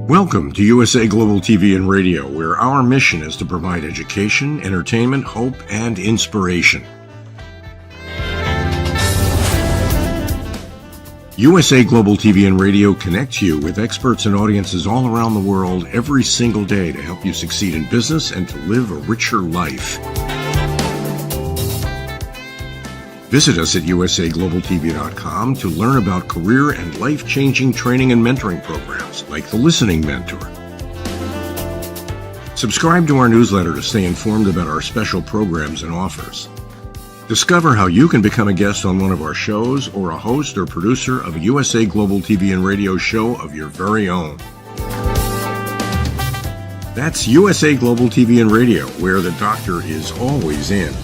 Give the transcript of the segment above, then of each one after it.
Welcome to USA Global TV and Radio, where our mission is to provide education, entertainment, hope, and inspiration. USA Global TV and Radio connects you with experts and audiences all around the world every single day to help you succeed in business and to live a richer life. Visit us at usaglobaltv.com to learn about career and life-changing training and mentoring programs like the Listening Mentor. Subscribe to our newsletter to stay informed about our special programs and offers. Discover how you can become a guest on one of our shows or a host or producer of a USA Global TV and Radio show of your very own. That's USA Global TV and Radio, where the doctor is always in.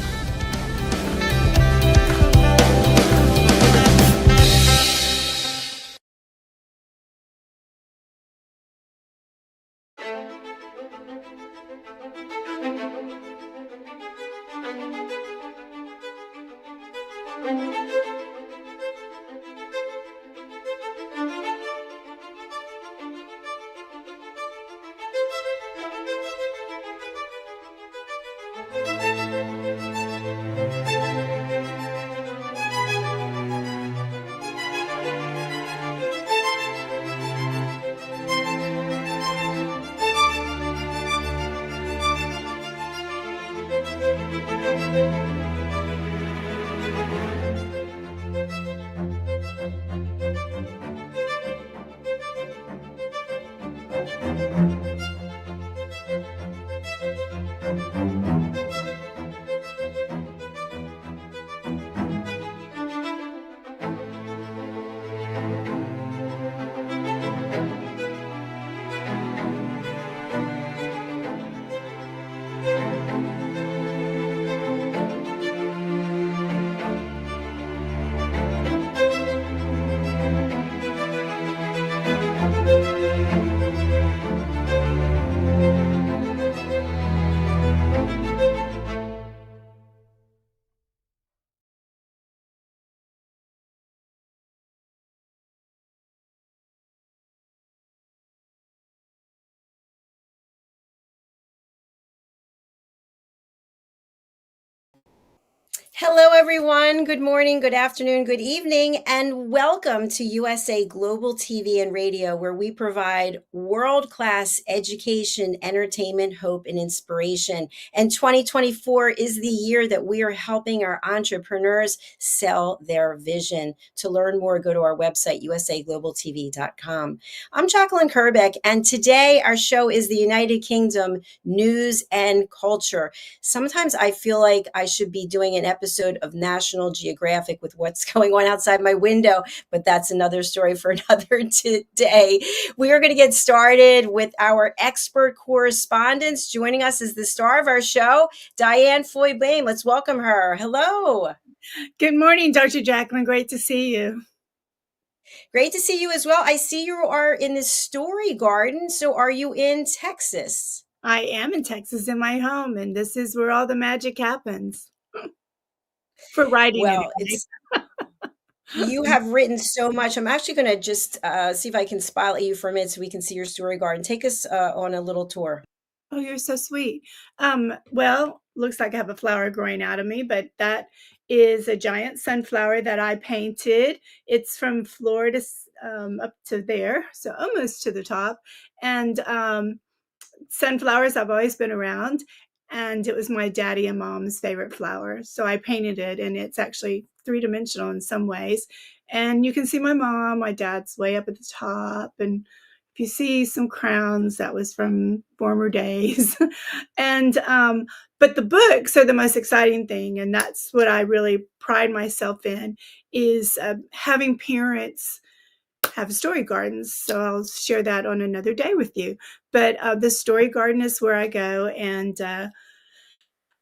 Hello, everyone. Good morning, good afternoon, good evening, and welcome to USA Global TV and Radio, where we provide world-class education, entertainment, hope, and inspiration. And 2024 is the year that we are helping our entrepreneurs sell their vision. To learn more, go to our website, usaglobaltv.com. I'm Jacalyn Kerbeck, and today our show is the United Kingdom News and Culture. Sometimes I feel like I should be doing an episode of National Geographic with what's going on outside my window, but that's another story for another day. We are going to get started with our expert correspondents. Joining us is the star of our show, DIANN FLOYD. Let's welcome her. Hello. Good morning, Dr. Jacalyn. Great to see you. Great to see you as well. I see you are in the Story Garden. So are you in Texas? I am in Texas in my home, and this is where all the magic happens. For writing. Well, you have written so much. I'm actually going to just see if I can spotlight you for a minute so we can see your story garden. Take us on a little tour. Oh, you're so sweet. Well, looks like I have a flower growing out of me, but that is a giant sunflower that I painted. It's from Florida up to there, so almost to the top. And sunflowers I've always been around. And it was my daddy and mom's favorite flower. So I painted it, and it's actually three-dimensional in some ways. And you can see my mom, my dad's way up at the top. And if you see some crowns, that was from former days. And but the books are the most exciting thing. And that's what I really pride myself in, is having parents have story gardens. So I'll share that on another day with you. But the story garden is where I go, and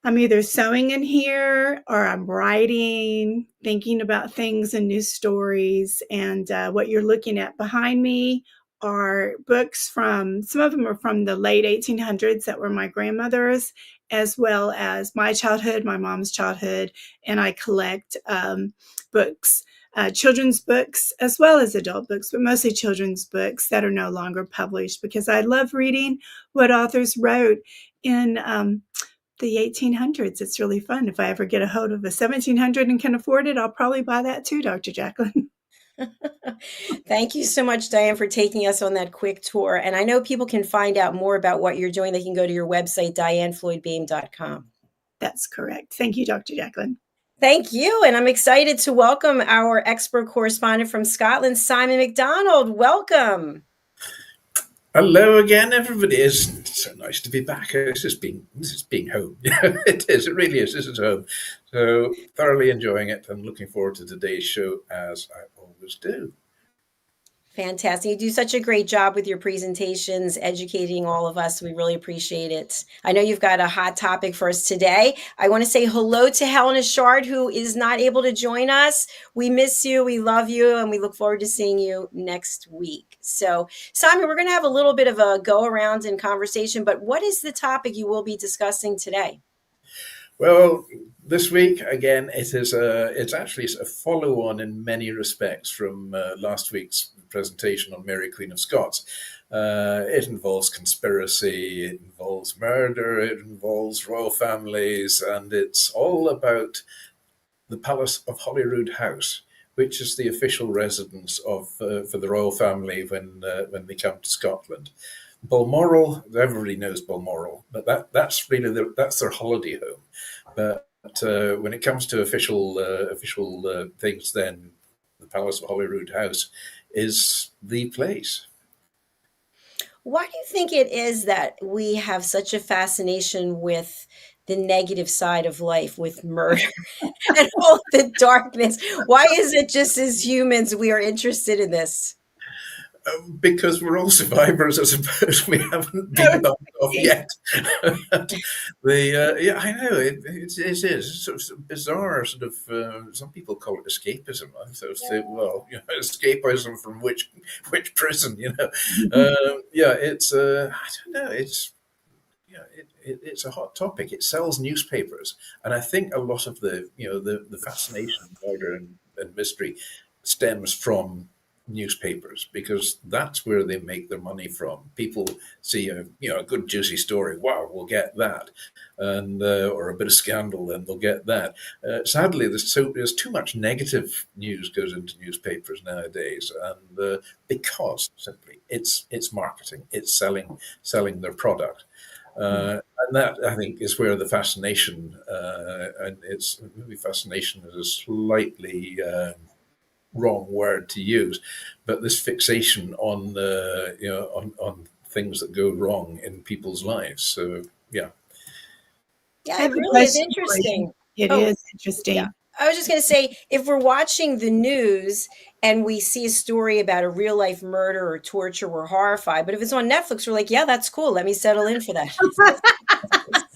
I'm either sewing in here or I'm writing, thinking about things and new stories. And what you're looking at behind me are books some of them are from the late 1800s that were my grandmother's, as well as my childhood, my mom's childhood, and I collect books children's books as well as adult books, but mostly children's books that are no longer published, because I love reading what authors wrote in the 1800s. It's really fun. If I ever get a hold of a 1700 and can afford it, I'll probably buy that too, Dr. Jacalyn. Thank you so much, Diane, for taking us on that quick tour. And I know people can find out more about what you're doing. They can go to your website, diannfloydbeam.com. That's correct. Thank you, Dr. Jacalyn. Thank you. And I'm excited to welcome our expert correspondent from Scotland, Simon MacDonald. Welcome. Hello again, everybody. It's so nice to be back. This is being home. It is. It really is. This is home. So thoroughly enjoying it and looking forward to today's show, as I always do. Fantastic. You do such a great job with your presentations, educating all of us. We really appreciate it. I know you've got a hot topic for us today. I want to say hello to HELENA, CHARD, who is not able to join us. We miss you, we love you, and we look forward to seeing you next week. So, Simon, we're going to have a little bit of a go around in conversation, but what is the topic you will be discussing today? Well, this week, again, it's actually a follow-on in many respects from last week's presentation on Mary, Queen of Scots. It involves conspiracy, it involves murder, it involves royal families, and it's all about the Palace of Holyrood House, which is the official residence of for the royal family when they come to Scotland. Balmoral, everybody knows Balmoral, but that's really that's their holiday home. But when it comes to official things, then the Palace of Holyrood House is the place. Why do you think it is that we have such a fascination with the negative side of life, with murder and all the darkness? Why is it just as humans we are interested in this? Because we're all survivors, I suppose. We haven't been bumped off yet. Yeah, I know it is sort of bizarre. Sort of some people call it escapism. I sort of say, well, escapism from which prison? Yeah, it's I don't know. It's a hot topic. It sells newspapers, and I think a lot of the fascination, murder, and mystery stems from newspapers, because that's where they make their money from. People see a good juicy story, wow, we'll get that, and or a bit of scandal, then they'll get that. Sadly, there's too much negative news goes into newspapers nowadays, and because simply it's marketing, it's selling their product. And that, I think, is where the fascination, and it's maybe fascination is a slightly wrong word to use, but this fixation on on things that go wrong in people's lives. So yeah, it really is interesting. It is interesting. Yeah. I was just going to say, if we're watching the news and we see a story about a real life murder or torture, we're horrified. But if it's on Netflix, we're like, yeah, that's cool. Let me settle in for that.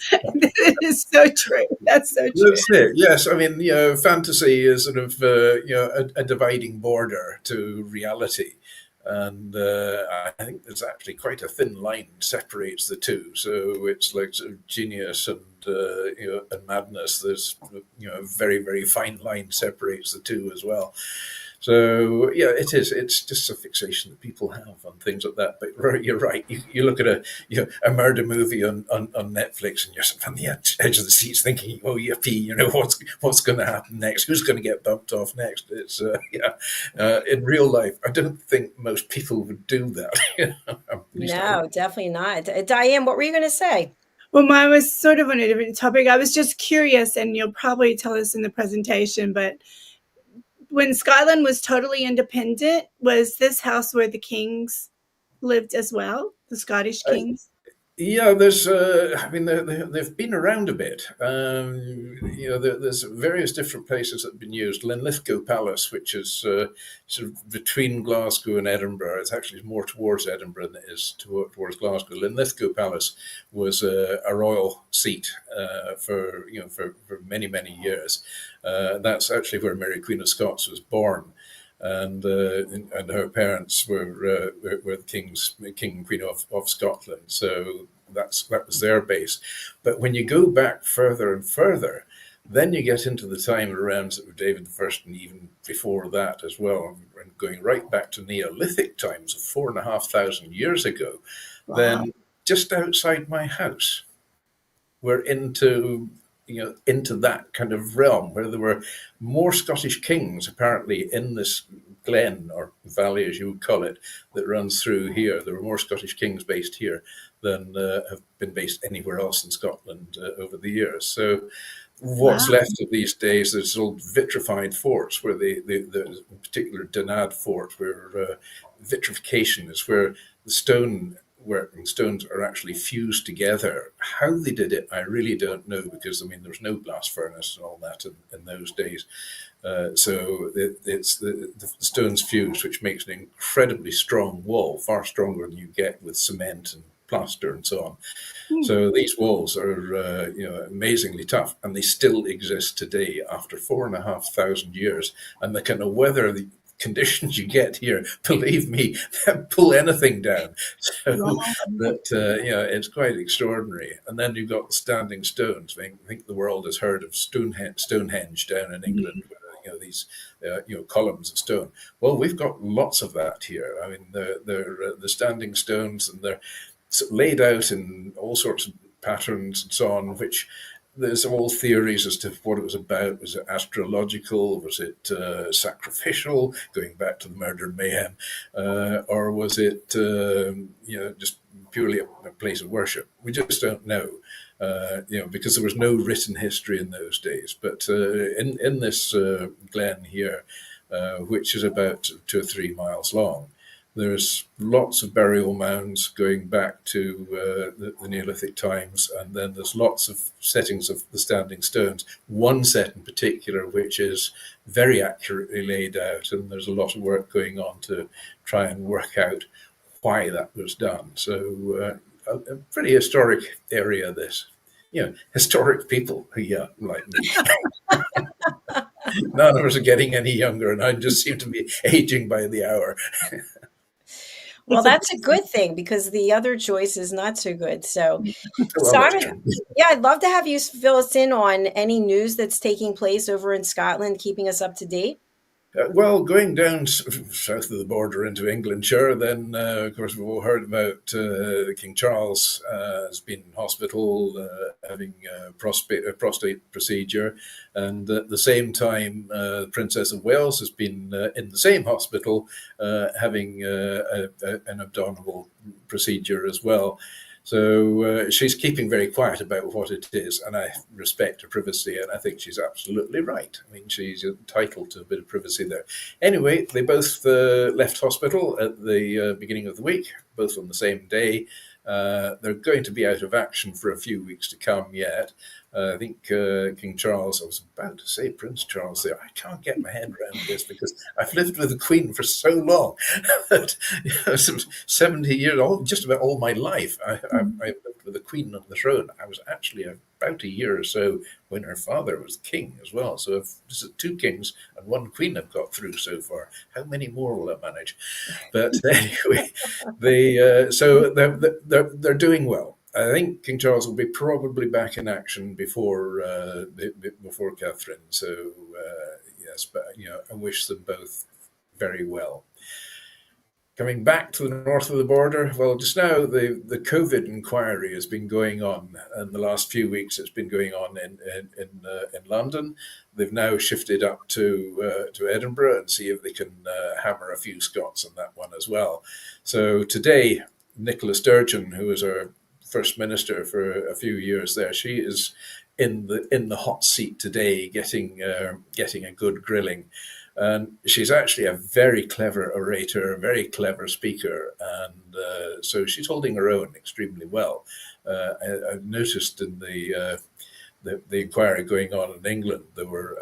It is so true. That's so true. That's it. Yes, I mean, fantasy is sort of a dividing border to reality, and I think there's actually quite a thin line separates the two. So it's like sort of genius and and madness. There's a very, very fine line separates the two as well. So yeah, it is. It's just a fixation that people have on things like that. But you're right. You look at a murder movie on Netflix, and you're sort of on the edge of the seats thinking, oh yippee, what's going to happen next? Who's going to get bumped off next? It's in real life, I don't think most people would do that. No, definitely not. Diane, what were you going to say? Well, mine was sort of on a different topic. I was just curious, and you'll probably tell us in the presentation, but when Scotland was totally independent, was this house where the kings lived as well, the Scottish kings? Yeah, there's. I mean, they've been around a bit. There's various different places that have been used. Linlithgow Palace, which is sort of between Glasgow and Edinburgh. It's actually more towards Edinburgh than it is towards Glasgow. Linlithgow Palace was a royal seat for many years. That's actually where Mary, Queen of Scots, was born. And her parents were the king and queen of Scotland, so that was their base. But when you go back further and further, Then you get into the time around sort of David I and even before that as well, and going right back to Neolithic times of 4,500 years ago. Wow. Then just outside my house, we're into that kind of realm where there were more Scottish kings apparently in this glen or valley, as you would call it, that runs through here. There were more Scottish kings based here than have been based anywhere else in Scotland over the years. So what's left of these days, there's old vitrified forts where the in particular Donad fort, where vitrification is where the stones are actually fused together. How they did it, I really don't know, because there was no blast furnace and all that in those days. So it's the stones fused, which makes an incredibly strong wall, far stronger than you get with cement and plaster and so on. So these walls are amazingly tough, and they still exist today after 4,500 years. And the kind of weather, the conditions you get here, believe me, pull anything down. So it's quite extraordinary. And then you've got the standing stones. I think the world has heard of Stonehenge down in England. These columns of stone. Well, we've got lots of that here. They're the standing stones, and they're laid out in all sorts of patterns and so on, which there's all theories as to what it was about. Was it astrological? Was it sacrificial, going back to the murder and mayhem? Or was it just purely a place of worship? We just don't know. Because there was no written history in those days. But in this glen here, which is about 2 or 3 miles long, there's lots of burial mounds going back to the Neolithic times, and then there's lots of settings of the standing stones. One set in particular, which is very accurately laid out, and there's a lot of work going on to try and work out why that was done. So a pretty historic area, this. Historic people, like me. None of us are getting any younger, and I just seem to be aging by the hour. Well, that's a good thing, because the other choice is not so good. So, Well, Simon, I'd love to have you fill us in on any news that's taking place over in Scotland, keeping us up to date. Well, going down south of the border into England, sure, then, of course, we've all heard about King Charles has been in hospital having a prostate procedure. And at the same time, the Princess of Wales has been in the same hospital having an abdominal procedure as well. So she's keeping very quiet about what it is, and I respect her privacy, and I think she's absolutely right. She's entitled to a bit of privacy there. Anyway, they both left hospital at the beginning of the week, both on the same day. They're going to be out of action for a few weeks to come yet. I think King Charles, I was about to say Prince Charles there, I can't get my head around this because I've lived with the Queen for so long, that 70 years old, just about all my life. I've lived with the Queen on the throne. I was actually about a year or so when her father was king as well. So this is 2 kings and 1 queen I've got through so far. How many more will I manage? But anyway, they're doing well. I think King Charles will be probably back in action before Catherine. So yes, but I wish them both very well. Coming back to the north of the border, well, just now the COVID inquiry has been going on, and the last few weeks it's been going on in London. They've now shifted up to Edinburgh and see if they can hammer a few Scots on that one as well. So today, Nicola Sturgeon, who was our First Minister for a few years there, she is in the hot seat today, getting a good grilling. And she's actually a very clever orator, a very clever speaker, and so she's holding her own extremely well. I've noticed in the inquiry going on in England, there were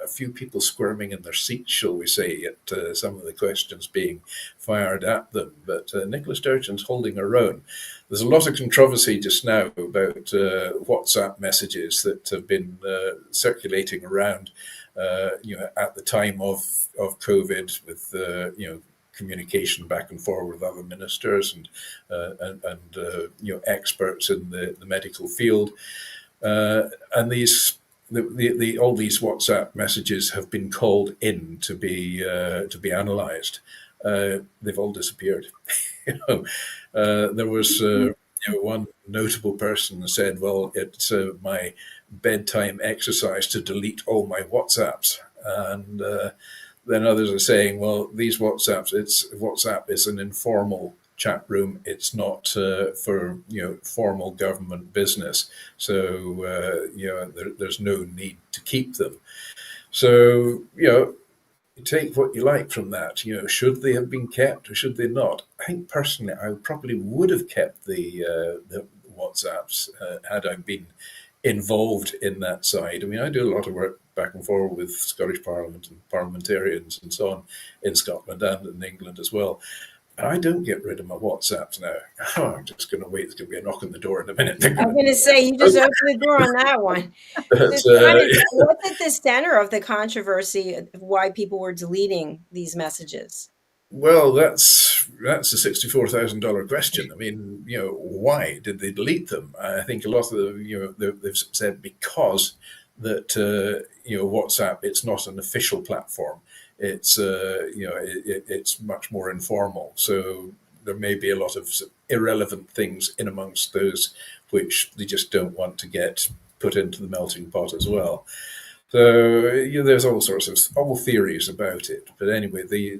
a few people squirming in their seats, shall we say, at some of the questions being fired at them. But Nicola Sturgeon's holding her own. There's a lot of controversy just now about WhatsApp messages that have been circulating around, at the time of COVID, with communication back and forward with other ministers and experts in the medical field. And these all these WhatsApp messages have been called in to be analysed. They've all disappeared. There was one notable person said, "Well, it's my bedtime exercise to delete all my WhatsApps," and then others are saying, "Well, these WhatsApp is an informal chat room. It's not for formal government business. So there's no need to keep them." So you take what you like from that. Should they have been kept or should they not? I think personally, I probably would have kept the WhatsApps had I been involved in that side. I mean, I do a lot of work back and forth with Scottish Parliament and parliamentarians and so on in Scotland and in England as well. I don't get rid of my WhatsApps now. I'm just going to wait. There's going to be a knock on the door in a minute. I'm going to say, you just opened the door on that one. What's at the center of the controversy of why people were deleting these messages? Well, that's a $64,000 question. I mean, why did they delete them? I think a lot of them, they've said because that WhatsApp, it's not an official platform. It's it's much more informal. So there may be a lot of irrelevant things in amongst those which they just don't want to get put into the melting pot as well. So there's all sorts of theories about it. But anyway, these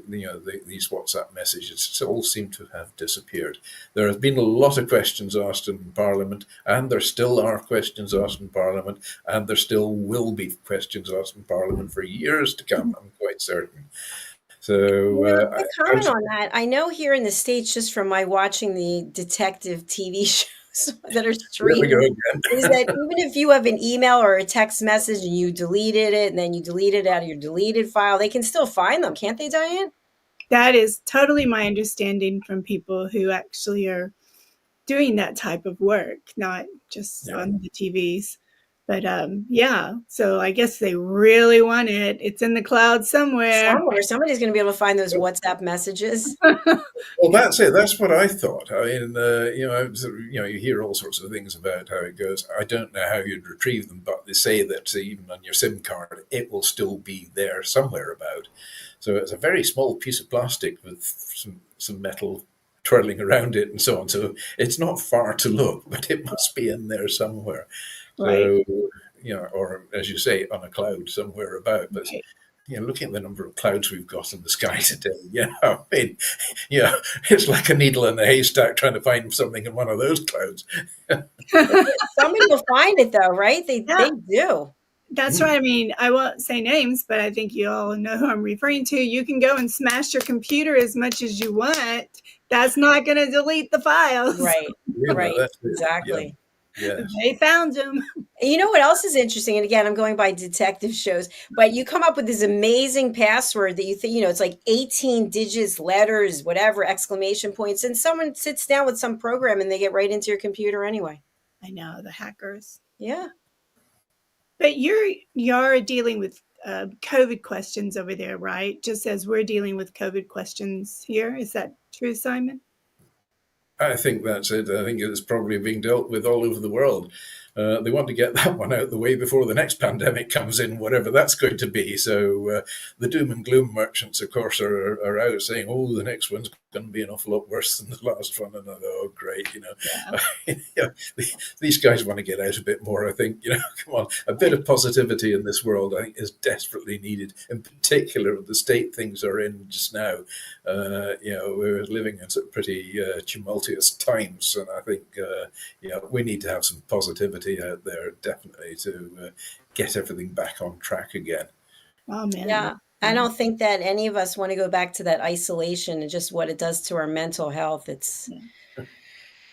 WhatsApp messages all seem to have disappeared. There have been a lot of questions asked in Parliament, and there still are questions asked in Parliament, and there still will be questions asked in Parliament for years to come, I'm quite certain. So a comment on that. I know here in the States, just from my watching the detective TV shows that are streamed, is that even if you have an email or a text message and you deleted it and then you delete it out of your deleted file, they can still find them, can't they, Diane? That is totally my understanding from people who actually are doing that type of work, not just on the TVs. But so I guess they really want it. It's in the cloud somewhere. Somebody's going to be able to find those WhatsApp messages. Well, that's it. That's what I thought. I mean, you hear all sorts of things about how it goes. I don't know how you'd retrieve them, but they say that even on your SIM card, it will still be there somewhere about. So it's a very small piece of plastic with some metal twirling around it and so on. So it's not far to look, but it must be in there somewhere. Right. So, or as you say, on a cloud somewhere about. But Right. Looking at the number of clouds we've got in the sky today, I mean, it's like a needle in a haystack trying to find something in one of those clouds. Somebody will find it, though, right? They do. That's right. I mean, I won't say names, but I think you all know who I'm referring to. You can go and smash your computer as much as you want. That's not going to delete the files. Right. Right. That's it. Exactly. Yeah. They found them. And you know what else is interesting? And again, I'm going by detective shows, but you come up with this amazing password that you think, it's like 18 digits, letters, whatever, exclamation points. And someone sits down with some program and they get right into your computer anyway. I know, the hackers. Yeah. But you're dealing with COVID questions over there, right? Just as we're dealing with COVID questions here. Is that true, Simon? I think that's it. I think it's probably being dealt with all over the world. They want to get that one out of the way before the next pandemic comes in, whatever that's going to be. So the doom and gloom merchants, of course, are out saying, "Oh, the next one's going to be an awful lot worse than the last one." And I thought, "Oh, great!" These guys want to get out a bit more. I think, come on, a bit of positivity in this world, I think, is desperately needed. In particular, the state things are in just now. We're living in pretty tumultuous times, and I think we need to have some positivity out there, definitely, to get everything back on track again. Oh, man. Yeah. I don't think that any of us want to go back to that isolation and just what it does to our mental health.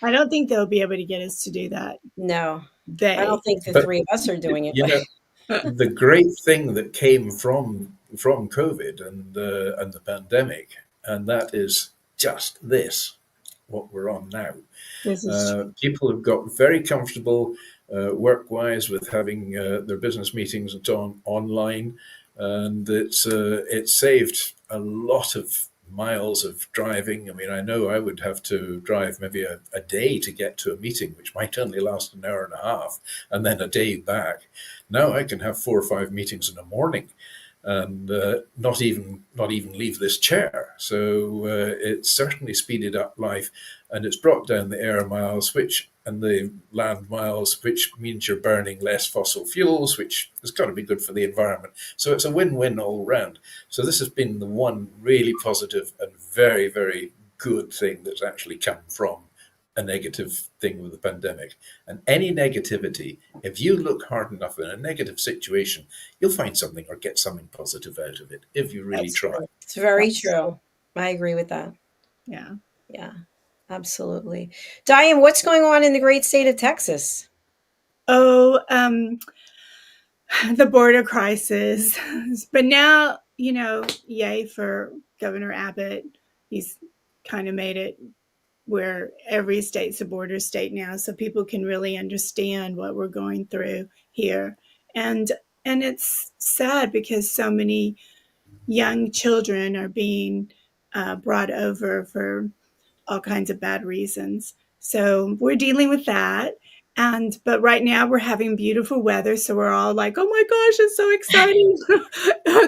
I don't think they'll be able to get us to do that. No. I don't think the three of us are doing it. The great thing that came from COVID and the pandemic, and that is just what we're on now. People have got very comfortable work-wise with having their business meetings and so on online, and it's saved a lot of miles of driving. I mean, I know I would have to drive maybe a day to get to a meeting, which might only last an hour and a half, and then a day back. Now I can have 4 or 5 meetings in a morning and not even leave this chair. So it's certainly speeded up life, and it's brought down the air miles, and the land miles, which means you're burning less fossil fuels, which has got to be good for the environment. So it's a win-win all round. So this has been the one really positive and very, very good thing that's actually come from a negative thing with the pandemic. And any negativity, if you look hard enough in a negative situation, you'll find something or get something positive out of it if you really try. True. It's very true. I agree with that. Yeah. Yeah, absolutely. Diane, what's going on in the great state of Texas? Oh, the border crisis. But now, yay for Governor Abbott. He's kind of made it where every state's a border state now, so people can really understand what we're going through here. And it's sad because so many young children are being brought over for all kinds of bad reasons. So we're dealing with that. But right now we're having beautiful weather. So we're all like, oh my gosh, it's so exciting.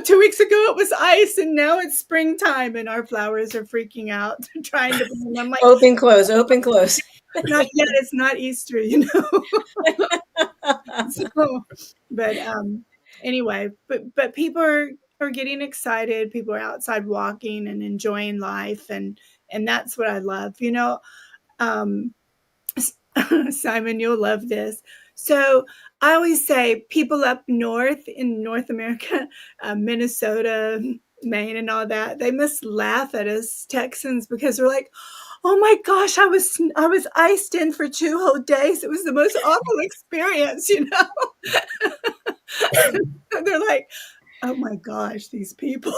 2 weeks ago it was ice and now it's springtime and our flowers are freaking out trying to bloom. I'm like, open, close, open, close. Not yet. It's not Easter, So, but anyway, but people are getting excited. People are outside walking and enjoying life. And that's what I love, Simon, you'll love this. So I always say people up north in North America, Minnesota, Maine and all that, they must laugh at us Texans because we're like, oh my gosh, I was iced in for 2 whole days. It was the most awful experience, They're like, oh my gosh, these people.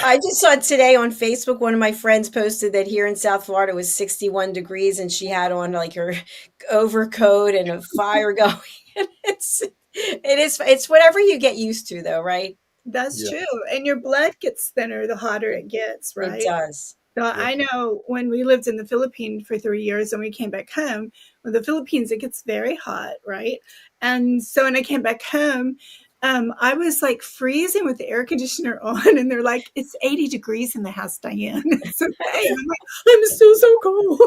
I just saw today on Facebook, one of my friends posted that here in South Florida it was 61 degrees and she had on like her overcoat and a fire going. It's whatever you get used to though, right? That's true. And your blood gets thinner the hotter it gets, right? It does. So I know when we lived in the Philippines for 3 years and we came back home, with the Philippines, it gets very hot, right? And so when I came back home, I was like freezing with the air conditioner on, and they're like, "It's 80 degrees in the house, Diane." It's okay. I'm like, I'm still so cold.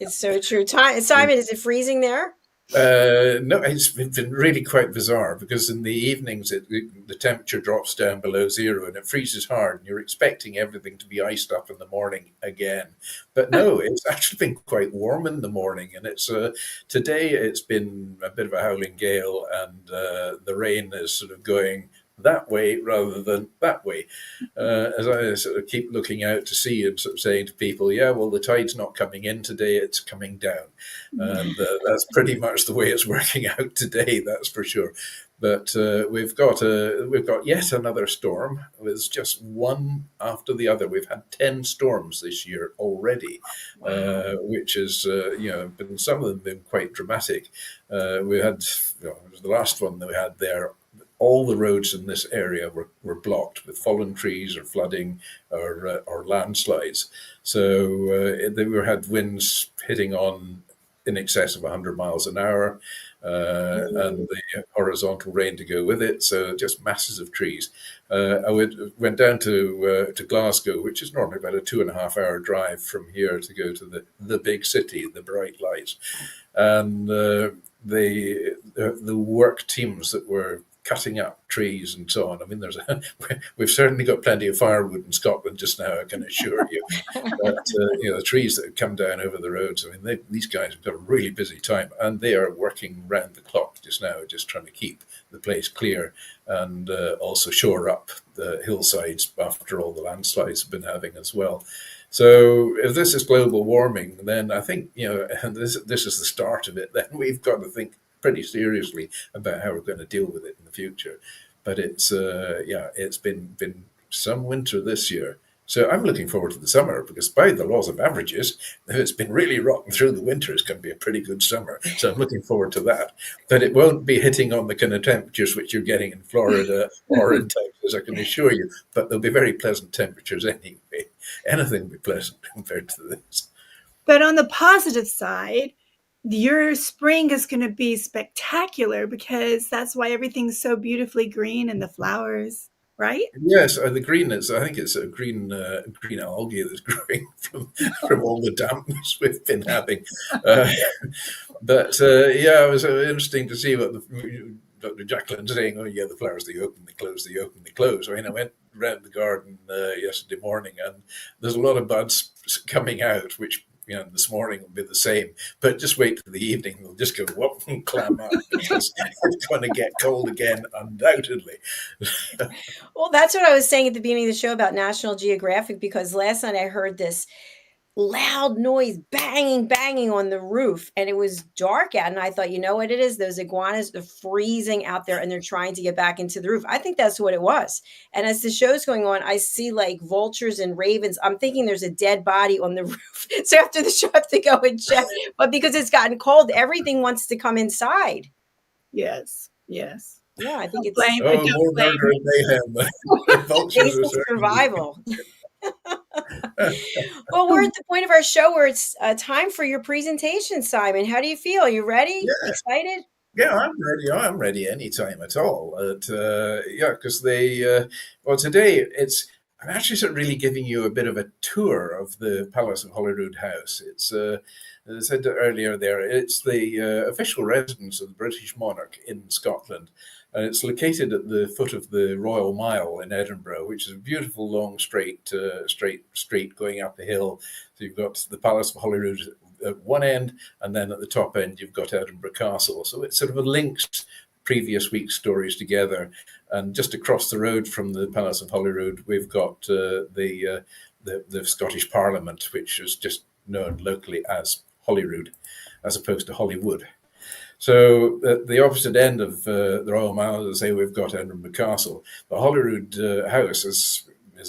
It's so true. Simon, is it freezing there? No, it's been really quite bizarre because in the evenings the temperature drops down below zero and it freezes hard and you're expecting everything to be iced up in the morning again. But no, it's actually been quite warm in the morning, and it's today it's been a bit of a howling gale, and the rain is sort of going that way rather than that way. As I sort of keep looking out to sea and sort of saying to people, yeah, well, the tide's not coming in today, it's coming down. And that's pretty much the way it's working out today, that's for sure. But we've got yet another storm. It's just one after the other. We've had 10 storms this year already, which is, been, some of them been quite dramatic. We had, it was the last one that we had there. All the roads in this area were blocked with fallen trees or flooding or landslides. So they had winds hitting on in excess of 100 miles an hour, and the horizontal rain to go with it. So just masses of trees. I went down to Glasgow, which is normally about a 2.5-hour drive from here to go to the big city, the bright lights, and the work teams that were cutting up trees and so on. I mean, we've certainly got plenty of firewood in Scotland just now, I can assure you. But, the trees that have come down over the roads, I mean, these guys have got a really busy time, and they are working round the clock just now, just trying to keep the place clear and also shore up the hillsides after all the landslides have been having as well. So if this is global warming, then I think, and this is the start of it, then we've got to think pretty seriously about how we're going to deal with it in the future. But it's been some winter this year, So I'm looking forward to the summer, because by the laws of averages, if it's been really rotten through the winter, it's going to be a pretty good summer. So I'm looking forward to that. But it won't be hitting on the kind of temperatures which you're getting in Florida or in Texas, I can assure you. But they'll be very pleasant temperatures anyway. Anything will be pleasant compared to this. But on the positive side, your spring is going to be spectacular, because that's why everything's so beautifully green and the flowers, right? Yes, the green is. I think it's a green algae that's growing from all the dampness we've been having. Uh, but yeah, it was interesting to see what Dr. Jacalyn saying. Oh, yeah, the flowers, they open, they close, they open, they close. I mean, I went around the garden yesterday morning, and there's a lot of buds coming out, which, this morning will be the same. But just wait for the evening; they'll just go whoop and clam up, because it's going to get cold again, undoubtedly. Well, that's what I was saying at the beginning of the show about National Geographic, because last night I heard this loud noise, banging on the roof, and it was dark out, and I thought, you know what it is? Those iguanas are freezing out there, and they're trying to get back into the roof. I think that's what it was. And as the show's going on, I see like vultures and ravens. I'm thinking there's a dead body on the roof. So after the show, I have to go and check. But because it's gotten cold, everything wants to come inside. Yes. Yeah, I think it's more murder and mayhem. Vultures basic are survival. Well, we're at the point of our show where it's time for your presentation, Simon. How do you feel? Are you ready? Yeah. Excited? Yeah, I'm ready. I'm ready anytime at all. Yeah, because today I'm actually sort of really giving you a bit of a tour of the Palace of Holyrood House. It's, as I said earlier there, it's the official residence of the British monarch in Scotland. And it's located at the foot of the Royal Mile in Edinburgh, which is a beautiful, long, straight street going up a hill. So you've got the Palace of Holyrood at one end, and then at the top end, you've got Edinburgh Castle. So it sort of links previous week's stories together. And just across the road from the Palace of Holyrood, we've got the Scottish Parliament, which is just known locally as Holyrood, as opposed to Hollywood. So at the opposite end of the Royal Mile, as I say, we've got Edinburgh Castle. The Holyrood House, as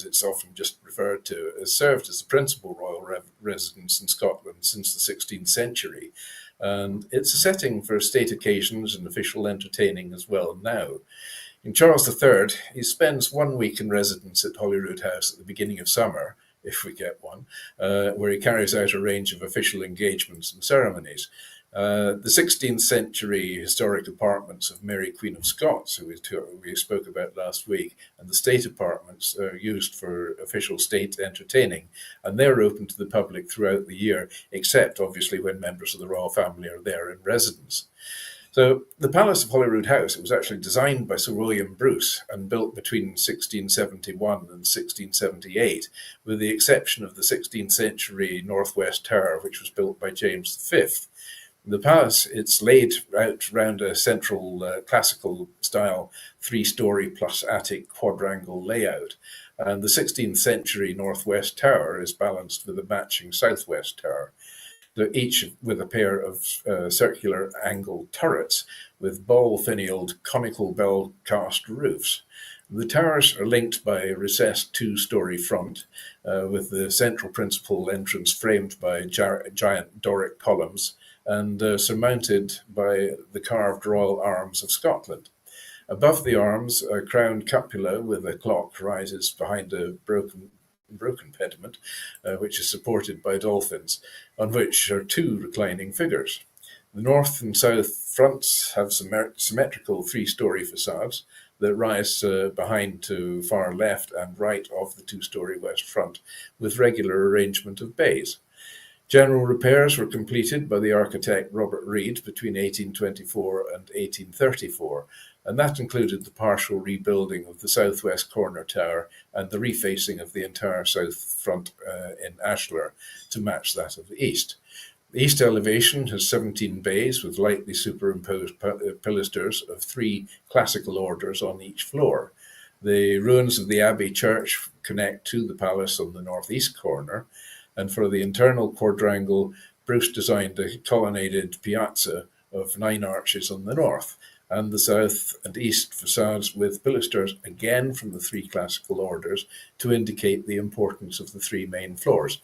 it's often just referred to, has served as the principal royal residence in Scotland since the 16th century. And it's a setting for state occasions and official entertaining as well now. In Charles III, he spends 1 week in residence at Holyrood House at the beginning of summer, if we get one, where he carries out a range of official engagements and ceremonies. The 16th century historic apartments of Mary Queen of Scots, who we spoke about last week, and the state apartments are used for official state entertaining, and they're open to the public throughout the year, except obviously when members of the royal family are there in residence. So the Palace of Holyrood House, it was actually designed by Sir William Bruce and built between 1671 and 1678, with the exception of the 16th century Northwest Tower, which was built by James V. The palace, it's laid out around a central classical style 3-story plus attic quadrangle layout. And the 16th century Northwest Tower is balanced with a matching Southwest Tower, each with a pair of circular angled turrets with ball-finialed conical bell-cast roofs. The towers are linked by a recessed 2-story front with the central principal entrance framed by giant Doric columns and surmounted by the carved royal arms of Scotland. Above the arms, a crowned cupola with a clock rises behind a broken pediment, which is supported by dolphins, on which are 2 reclining figures. The north and south fronts have symmetrical 3-story facades that rise behind to far left and right of the 2-story west front, with regular arrangement of bays. General repairs were completed by the architect Robert Reid between 1824 and 1834, and that included the partial rebuilding of the southwest corner tower and the refacing of the entire south front in ashlar to match that of the east. The east elevation has 17 bays with lightly superimposed pilasters of 3 classical orders on each floor. The ruins of the Abbey Church connect to the palace on the northeast corner, and for the internal quadrangle, Bruce designed a colonnaded piazza of 9 arches on the north, and the south and east facades with pilasters, again from the three classical orders, to indicate the importance of the three main floors.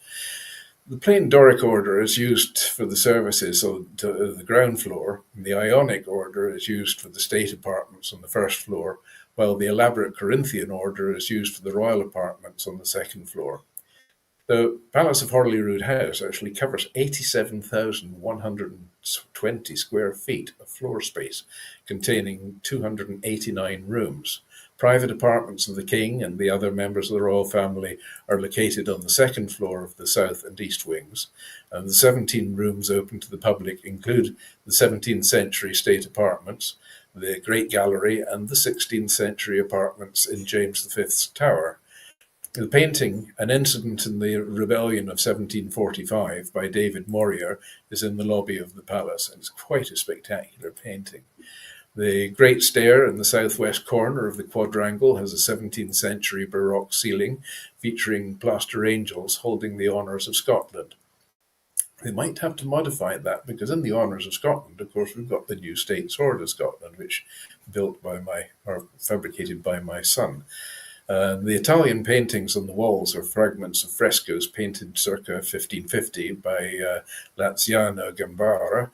The plain Doric order is used for the services on the ground floor, and the Ionic order is used for the state apartments on the first floor, while the elaborate Corinthian order is used for the royal apartments on the second floor. The Palace of Holyrood House actually covers 87,120 square feet of floor space, containing 289 rooms. Private apartments of the king and the other members of the royal family are located on the second floor of the south and east wings, and the 17 rooms open to the public include the 17th century state apartments, the Great Gallery, and the 16th century apartments in James V's Tower. The painting, An Incident in the Rebellion of 1745 by David Morier, is in the lobby of the palace, and it's quite a spectacular painting. The Great Stair in the southwest corner of the quadrangle has a 17th century Baroque ceiling featuring plaster angels holding the honours of Scotland. They might have to modify that because in the honours of Scotland, of course, we've got the new state sword of Scotland, which fabricated by my son. The Italian paintings on the walls are fragments of frescoes painted circa 1550 by Laziano Gambara,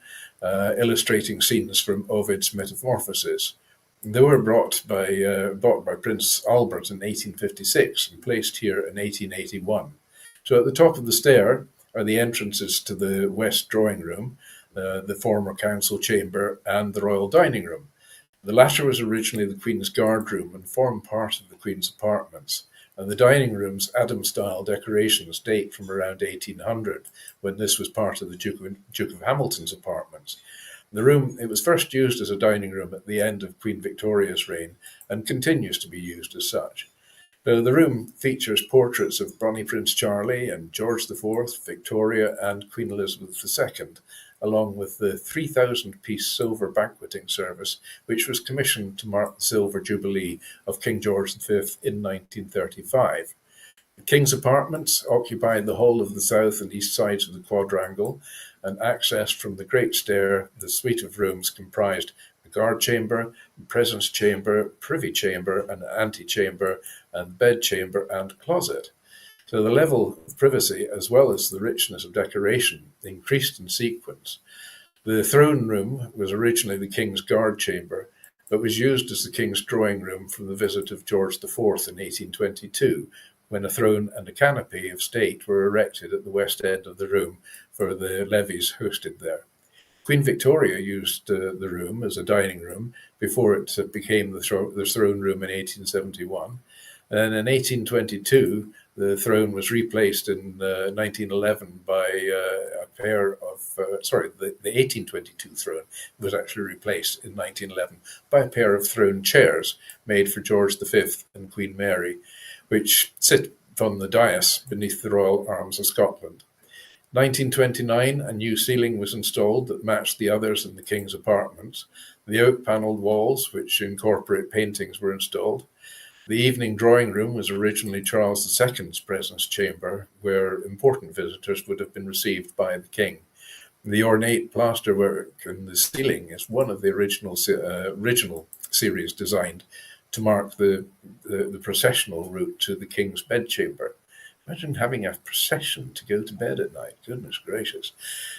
illustrating scenes from Ovid's Metamorphoses. They were bought by Prince Albert in 1856 and placed here in 1881. So at the top of the stair are the entrances to the west drawing room, the former council chamber, and the royal dining room. The latter was originally the Queen's guard room and formed part of the Queen's apartments, and the dining room's Adam-style decorations date from around 1800, when this was part of the Duke of Hamilton's apartments. It was first used as a dining room at the end of Queen Victoria's reign and continues to be used as such. So the room features portraits of Bonnie Prince Charlie and George IV, Victoria, and Queen Elizabeth II, along with the 3,000-piece silver banqueting service, which was commissioned to mark the silver jubilee of King George V in 1935. The King's apartments occupied the whole of the south and east sides of the quadrangle, and accessed from the Great Stair. The suite of rooms comprised the guard chamber, presence chamber, privy chamber, and antechamber, and bedchamber and closet. So the level of privacy, as well as the richness of decoration, increased in sequence. The throne room was originally the King's guard chamber, but was used as the King's drawing room from the visit of George IV in 1822, when a throne and a canopy of state were erected at the west end of the room for the levees hosted there. Queen Victoria used the room as a dining room before it became the throne room in 1871. And in 1822, the throne was replaced in 1911 by a pair of, the 1822 throne was actually replaced in 1911 by a pair of throne chairs made for George V and Queen Mary, which sit on the dais beneath the Royal Arms of Scotland. 1929, a new ceiling was installed that matched the others in the King's apartments. The oak-panelled walls, which incorporate paintings, were installed. The evening drawing room was originally Charles II's presence chamber, where important visitors would have been received by the king. The ornate plasterwork in the ceiling is one of the original series designed to mark the processional route to the king's bedchamber. Imagine having a procession to go to bed at night. Goodness gracious.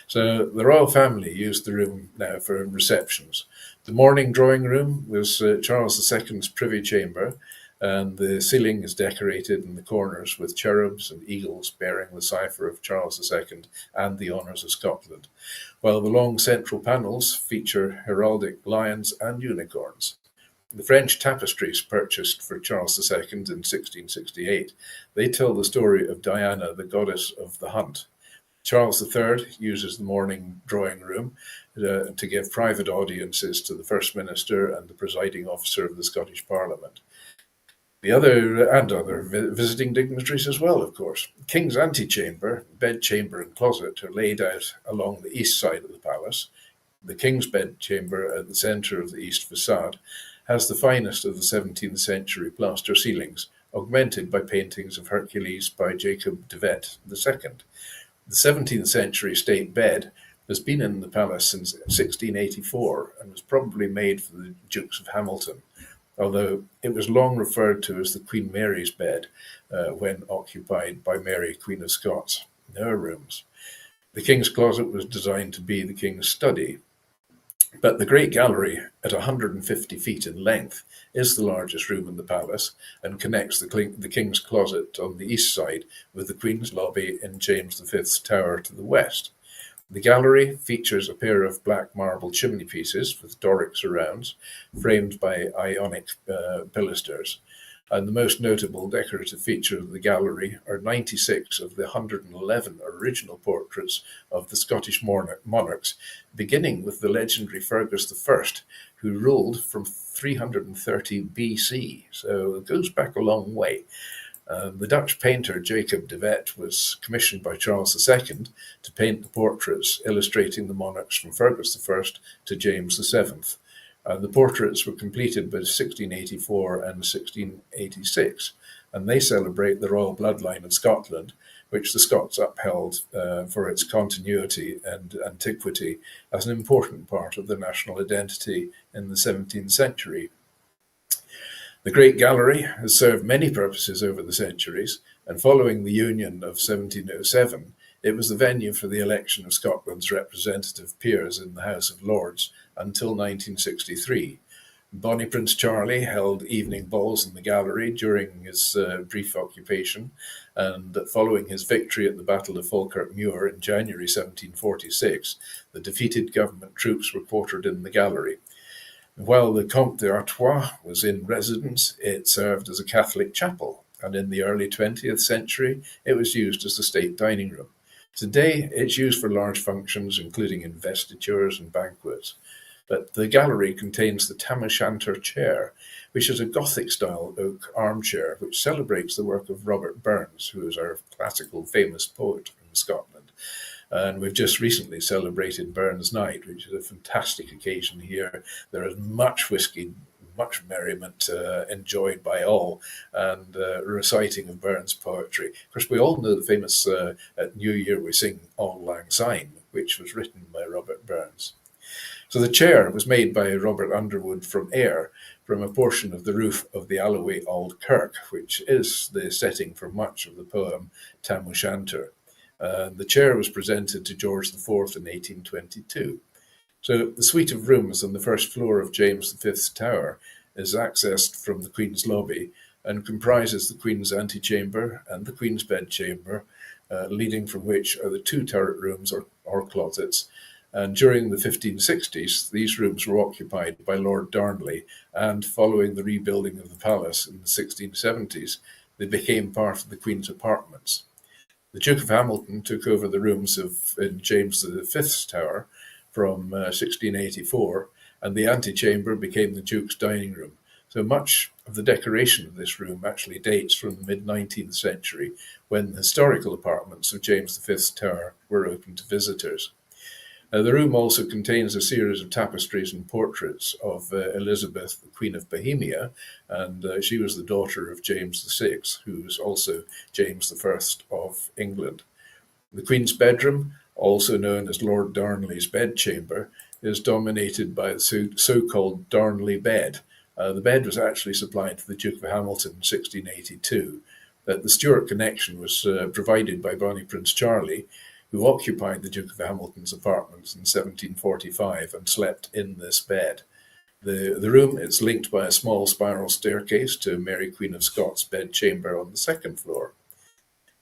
So the royal family used the room now for receptions. The morning drawing room was Charles II's privy chamber, and the ceiling is decorated in the corners with cherubs and eagles bearing the cipher of Charles II and the honours of Scotland, while the long central panels feature heraldic lions and unicorns. The French tapestries purchased for Charles II in 1668, they tell the story of Diana, the goddess of the hunt. Charles III uses the morning drawing room to give private audiences to the First Minister and the presiding officer of the Scottish Parliament. Other visiting dignitaries as well, of course. King's antechamber, bedchamber and closet are laid out along the east side of the palace. The King's bedchamber at the centre of the east facade has the finest of the 17th century plaster ceilings, augmented by paintings of Hercules by Jacob de Vet II. The 17th century state bed has been in the palace since 1684 and was probably made for the Dukes of Hamilton, although it was long referred to as the Queen Mary's bed when occupied by Mary, Queen of Scots, in her rooms. The King's Closet was designed to be the King's study, but the Great Gallery, at 150 feet in length, is the largest room in the palace and connects the King's Closet on the east side with the Queen's Lobby in James V's Tower to the west. The gallery features a pair of black marble chimney pieces with Doric surrounds, framed by Ionic pilasters. And the most notable decorative feature of the gallery are 96 of the 111 original portraits of the Scottish monarchs, beginning with the legendary Fergus I, who ruled from 330 BC. So it goes back a long way. The Dutch painter Jacob de Vet was commissioned by Charles II to paint the portraits illustrating the monarchs from Fergus I to James VII. The portraits were completed by 1684 and 1686, and they celebrate the royal bloodline of Scotland, which the Scots upheld for its continuity and antiquity as an important part of their national identity in the 17th century. The Great Gallery has served many purposes over the centuries, and following the Union of 1707, it was the venue for the election of Scotland's representative peers in the House of Lords until 1963. Bonnie Prince Charlie held evening balls in the gallery during his brief occupation, and following his victory at the Battle of Falkirk Muir in January 1746, the defeated government troops were quartered in the gallery. While the Comte d'Artois was in residence, it served as a Catholic chapel, and in the early 20th century, it was used as the state dining room. Today, it's used for large functions, including investitures and banquets. But the gallery contains the Tam O'Shanter chair, which is a Gothic-style oak armchair which celebrates the work of Robert Burns, who is our classical famous poet from Scotland. And we've just recently celebrated Burns Night, which is a fantastic occasion here. There is much whiskey, much merriment enjoyed by all, and reciting of Burns' poetry. Of course, we all know the famous at New Year we sing Auld Lang Syne, which was written by Robert Burns. So the chair was made by Robert Underwood from Ayr, from a portion of the roof of the Alloway Auld Kirk, which is the setting for much of the poem Tam O'Shanter. The chair was presented to George IV in 1822. So the suite of rooms on the first floor of James V's Tower is accessed from the Queen's Lobby and comprises the Queen's antechamber and the Queen's bedchamber, leading from which are the two turret rooms or closets. And during the 1560s, these rooms were occupied by Lord Darnley, and following the rebuilding of the palace in the 1670s, they became part of the Queen's apartments. The Duke of Hamilton took over the rooms in James V's Tower from 1684, and the antechamber became the Duke's dining room. So much of the decoration of this room actually dates from the mid-19th century, when the historical apartments of James V's Tower were open to visitors. The room also contains a series of tapestries and portraits of Elizabeth, the Queen of Bohemia, and she was the daughter of James VI, who was also James I of England. The Queen's bedroom, also known as Lord Darnley's bedchamber, is dominated by the so-called Darnley bed. The bed was actually supplied to the Duke of Hamilton in 1682. The Stuart connection was provided by Bonnie Prince Charlie, who occupied the Duke of Hamilton's apartments in 1745 and slept in this bed. The room is linked by a small spiral staircase to Mary Queen of Scots' bedchamber on the second floor.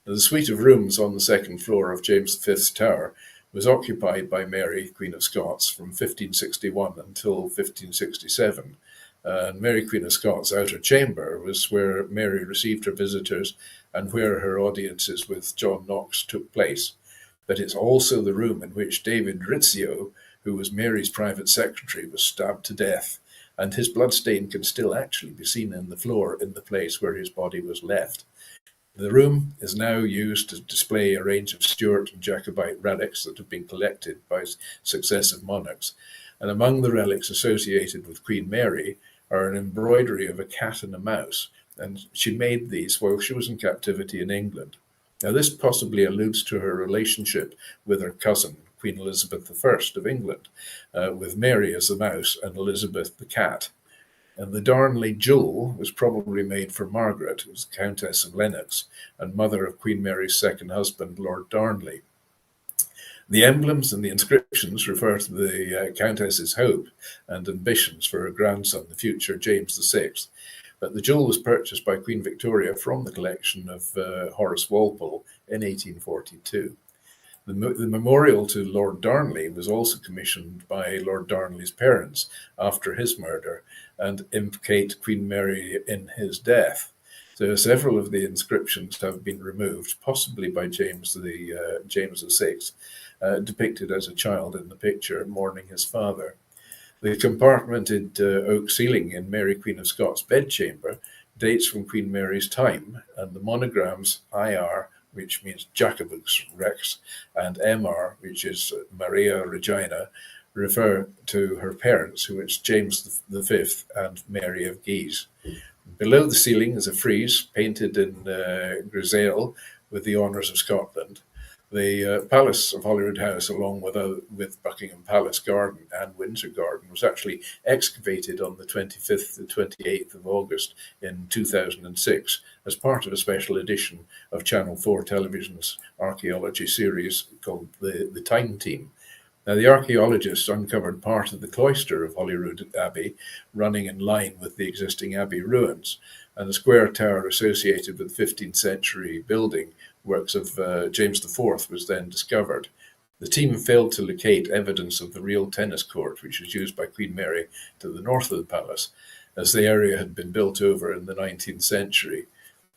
The suite of rooms on the second floor of James V's Tower was occupied by Mary Queen of Scots from 1561 until 1567. And Mary Queen of Scots' outer chamber was where Mary received her visitors and where her audiences with John Knox took place. But it's also the room in which David Rizzio, who was Mary's private secretary, was stabbed to death, and his bloodstain can still actually be seen in the floor in the place where his body was left. The room is now used to display a range of Stuart and Jacobite relics that have been collected by successive monarchs, and among the relics associated with Queen Mary are an embroidery of a cat and a mouse, and she made these while she was in captivity in England. Now, this possibly alludes to her relationship with her cousin, Queen Elizabeth I of England, with Mary as the mouse and Elizabeth the cat. And the Darnley jewel was probably made for Margaret, who was Countess of Lennox and mother of Queen Mary's second husband, Lord Darnley. The emblems and the inscriptions refer to the Countess's hope and ambitions for her grandson, the future James VI. But the jewel was purchased by Queen Victoria from the collection of Horace Walpole in 1842. The memorial to Lord Darnley was also commissioned by Lord Darnley's parents after his murder and implicate Queen Mary in his death. So several of the inscriptions have been removed, possibly by James VI, depicted as a child in the picture mourning his father. The compartmented oak ceiling in Mary Queen of Scots' bedchamber dates from Queen Mary's time, and the monograms IR, which means Jacobus Rex, and MR, which is Maria Regina, refer to her parents, who is James V and Mary of Guise. Below the ceiling is a frieze painted in grisaille with the honours of Scotland. The Palace of Holyrood House, along with Buckingham Palace Garden and Windsor Garden, was actually excavated on the 25th to 28th of August in 2006 as part of a special edition of Channel 4 Television's archaeology series called the Time Team. Now, the archaeologists uncovered part of the cloister of Holyrood Abbey, running in line with the existing abbey ruins, and a square tower associated with the 15th century building works of James IV was then discovered. The team failed to locate evidence of the real tennis court, which was used by Queen Mary to the north of the palace, as the area had been built over in the 19th century.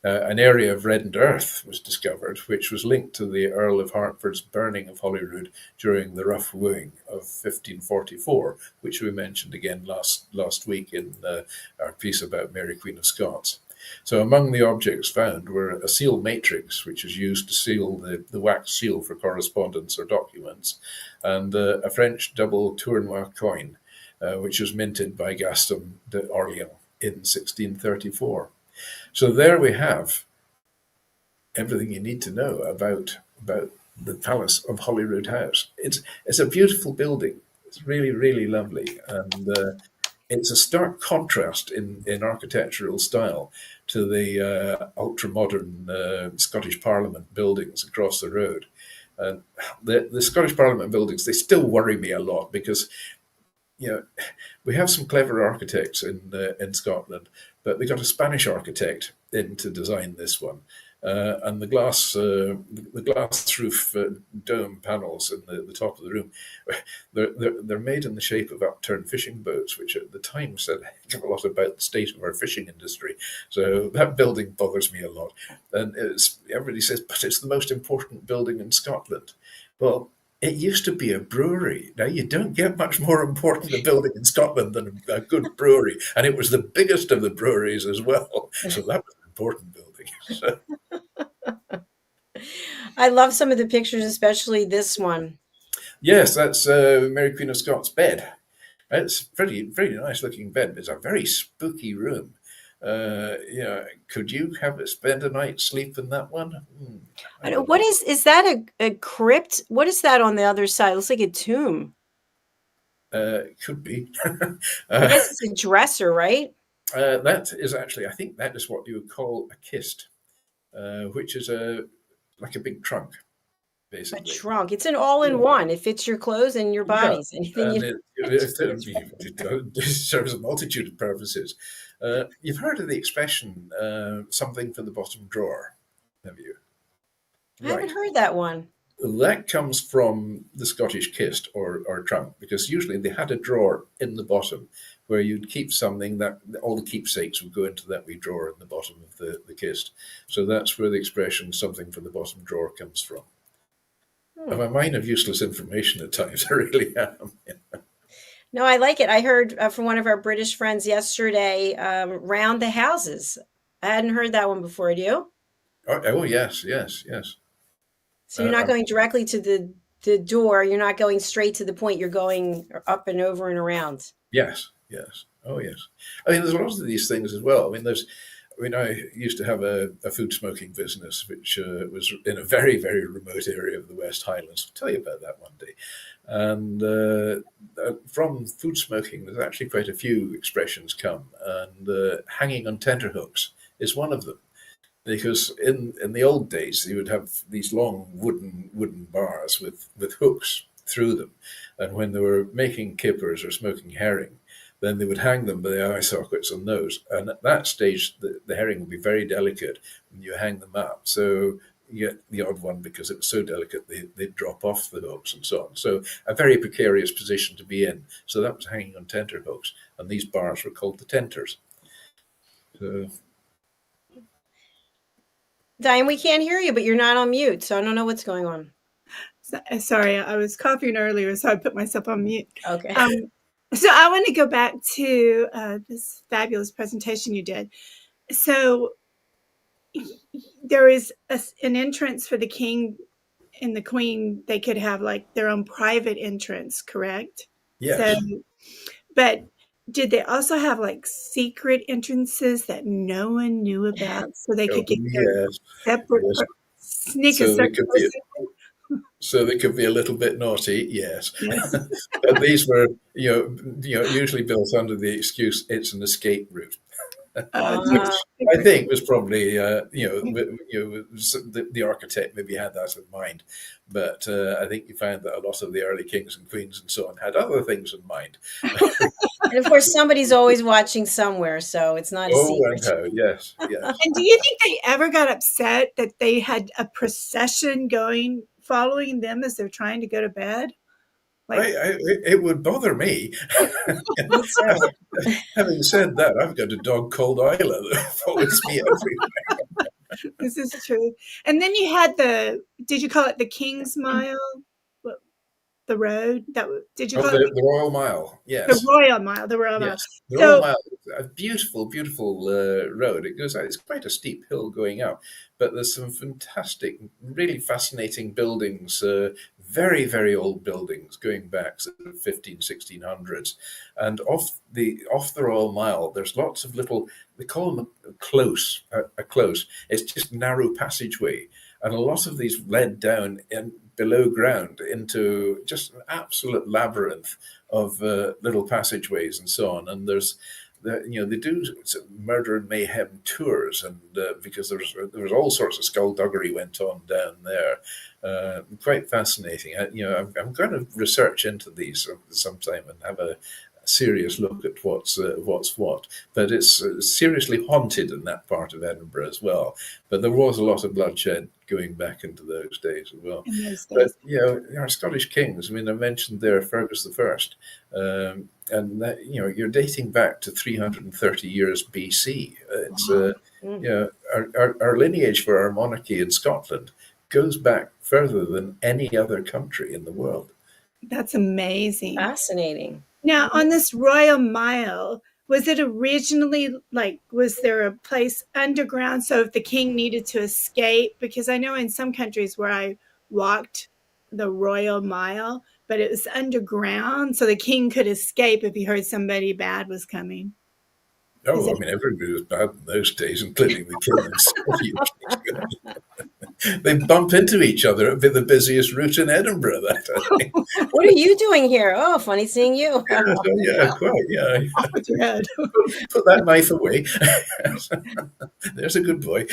An area of reddened earth was discovered, which was linked to the Earl of Hertford's burning of Holyrood during the rough wooing of 1544, which we mentioned again last week in our piece about Mary Queen of Scots. So among the objects found were a seal matrix, which is used to seal the wax seal for correspondence or documents, and a French double Tournois coin, which was minted by Gaston d'Orléans in 1634. So there we have everything you need to know about the Palace of Holyrood House. It's a beautiful building. It's really, really lovely, and it's a stark contrast in architectural style to the ultra-modern Scottish Parliament buildings across the road. And the Scottish Parliament buildings, they still worry me a lot because, we have some clever architects in Scotland, but they got a Spanish architect in to design this one. And the glass roof dome panels in the top of the room, they're made in the shape of upturned fishing boats, which at the time said a heck of a lot about the state of our fishing industry. So that building bothers me a lot. And everybody says, but it's the most important building in Scotland. Well, it used to be a brewery. Now, you don't get much more important a building in Scotland than a good brewery. And it was the biggest of the breweries as well. So that was an important building. So. I love some of the pictures, especially this one. Yes, that's Mary Queen of Scots' bed. It's very nice looking bed. It's a very spooky room. Could you spend a night's sleep in that one? What is that a crypt? What is that on the other side? It looks like a tomb. Could be. I guess it's a dresser, right? That is actually, I think that is what you would call a kist, which is like a big trunk, basically. A trunk. It's an all-in-one. It fits your clothes and your bodies. Yeah, it serves a multitude of purposes. You've heard of the expression, something for the bottom drawer, have you? I haven't heard that one. That comes from the Scottish kist or trunk, because usually they had a drawer in the bottom where you'd keep something that all the keepsakes would go into that wee drawer in the bottom of the kist. So that's where the expression something for the bottom drawer comes from. I'm a mine of useless information at times. I really am. No, I like it. I heard from one of our British friends yesterday, round the houses. I hadn't heard that one before. Do you? Oh yes. So you're not going directly to the door. You're not going straight to the point. You're going up and over and around. Yes. Oh, yes. I mean, there's a lot of these things as well. I mean, mean, I used to have a food smoking business, which was in a very, very remote area of the West Highlands. I'll tell you about that one day. And from food smoking, there's actually quite a few expressions come, and hanging on tenterhooks is one of them. Because in the old days, you would have these long wooden bars with hooks through them, and when they were making kippers or smoking herring, then they would hang them by the eye sockets on those. And at that stage, the herring would be very delicate when you hang them up. So you get the odd one because it was so delicate, they'd drop off the hooks and so on. So a very precarious position to be in. So that was hanging on tenter hooks. And these bars were called the tenters. So, Diane, we can't hear you, but you're not on mute, so I don't know what's going on. Sorry, I was coughing earlier, so I put myself on mute. Okay. So I want to go back to this fabulous presentation you did. So there is an entrance for the king and the queen. They could have like their own private entrance, correct? yes. So, but did they also have like secret entrances that no one knew about, so they could get their separate sneak a separate person? So they could be a little bit naughty, yes. But these were, usually built under the excuse it's an escape route. Which I think was probably, the architect maybe had that in mind. But I think you find that a lot of the early kings and queens and so on had other things in mind. And of course, somebody's always watching somewhere, so it's not a secret. Oh, yes, yes. And do you think they ever got upset that they had a procession following them as they're trying to go to bed? It would bother me. Having said that, I've got a dog called Isla that follows me everywhere. This is true. And then you had did you call it the King's Mile? The road did you call it the Royal Mile? Yes, the Royal Mile. The Royal Mile. The Royal Mile is a beautiful, beautiful road. It's quite a steep hill going up, but there's some fantastic, really fascinating buildings. Very, very old buildings going back to the 1600s. And off the Royal Mile, there's lots of little, they call them a close. It's just narrow passageway. And a lot of these led down below ground into just an absolute labyrinth of little passageways and so on. And they do murder and mayhem tours, and because there was all sorts of skullduggery went on down there. Quite fascinating. I'm going to research into these sometime and have a serious look at what's what. But it's seriously haunted in that part of Edinburgh as well. But there was a lot of bloodshed going back into those days as well. But our Scottish kings. I mean, I mentioned there Fergus I. And that, you're dating back to 330 years BC. It's our lineage for our monarchy in Scotland goes back further than any other country in the world. That's amazing. Fascinating. Now, on this Royal Mile, was it originally was there a place underground? So if the king needed to escape, because I know in some countries where I walked the Royal Mile, but it was underground, so the king could escape if he heard somebody bad was coming. Oh, I mean, everybody was bad in those days, including the king himself. They bump into each other. It'd be the busiest route in Edinburgh, that I think. What are you doing here? Oh, funny seeing you. Quite, yeah. Put that knife away. There's a good boy.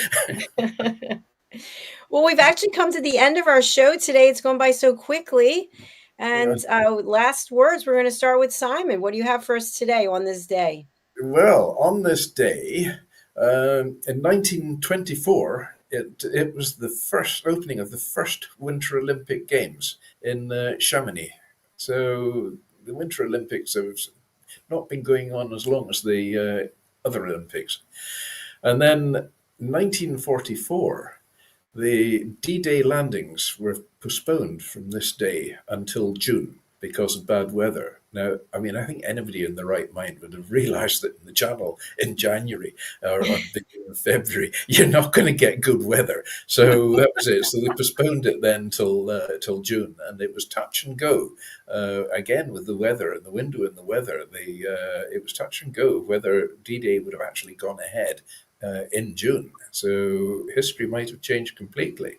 Well, we've actually come to the end of our show today. It's gone by so quickly. And last words, we're going to start with Simon. What do you have for us today on this day? Well, on this day, in 1924, it was the first opening of the first Winter Olympic Games in Chamonix. So the Winter Olympics have not been going on as long as the other Olympics. And then 1944, the D-Day landings were postponed from this day until June because of bad weather. Now, I mean, I think anybody in the right mind would have realized that in the Channel in January or on beginning of February, you're not going to get good weather. So that was it. So they postponed it then till June, and it was touch and go. Again, with the weather and the window and the weather, it was touch and go whether D-Day would have actually gone ahead in June. So history might have changed completely.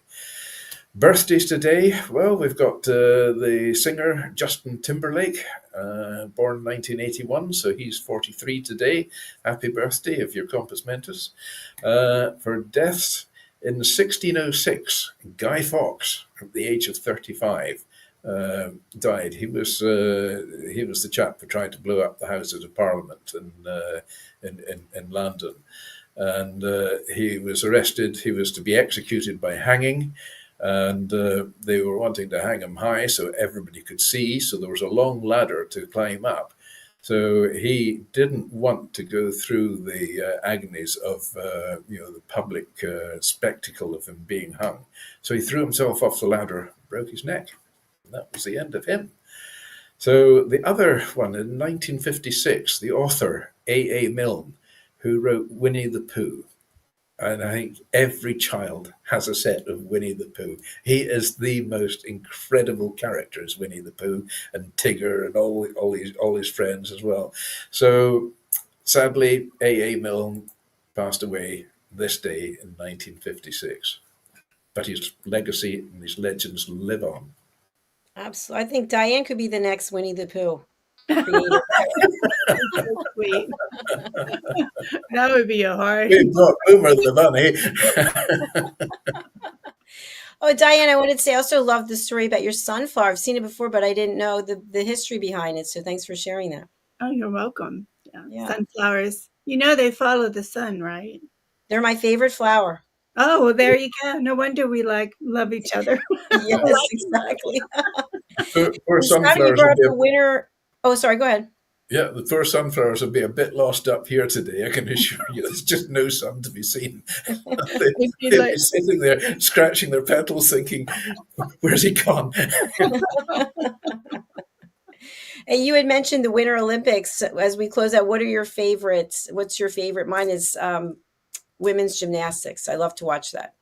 Birthdays today, well, we've got the singer Justin Timberlake, born 1981, so he's 43 today. Happy birthday if you're compos mentis. For deaths, in 1606, Guy Fawkes, at the age of 35, died. He was the chap who tried to blow up the Houses of Parliament in London, and he was arrested. He was to be executed by hanging. And they were wanting to hang him high so everybody could see. So there was a long ladder to climb up. So he didn't want to go through the agonies of the public spectacle of him being hung. So he threw himself off the ladder, broke his neck. And that was the end of him. So the other one, in 1956, the author A.A. Milne, who wrote Winnie the Pooh. And I think every child has a set of Winnie the Pooh. He is the most incredible character as Winnie the Pooh, and Tigger, and all his friends as well. So sadly, A.A. Milne passed away this day in 1956. But his legacy and his legends live on. Absolutely. I think Diane could be the next Winnie the Pooh. So sweet. That would be a hard. We've got Boomer the bunny. Oh, Diane, I wanted to say I also love the story about your sunflower. I've seen it before, but I didn't know the history behind it. So thanks for sharing that. Oh, you're welcome. Yeah. Sunflowers. You know they follow the sun, right? They're my favorite flower. Oh, well, there you go. No wonder we love each other. Yes, exactly. Poor sunflowers brought up the winter. Oh, sorry, go ahead. Yeah, the poor sunflowers will be a bit lost up here today, I can assure you. There's just no sun to be seen. They'll be sitting there, scratching their petals, thinking, where's he gone? And you had mentioned the Winter Olympics. As we close out, what are your favorites? What's your favorite? Mine is women's gymnastics. I love to watch that.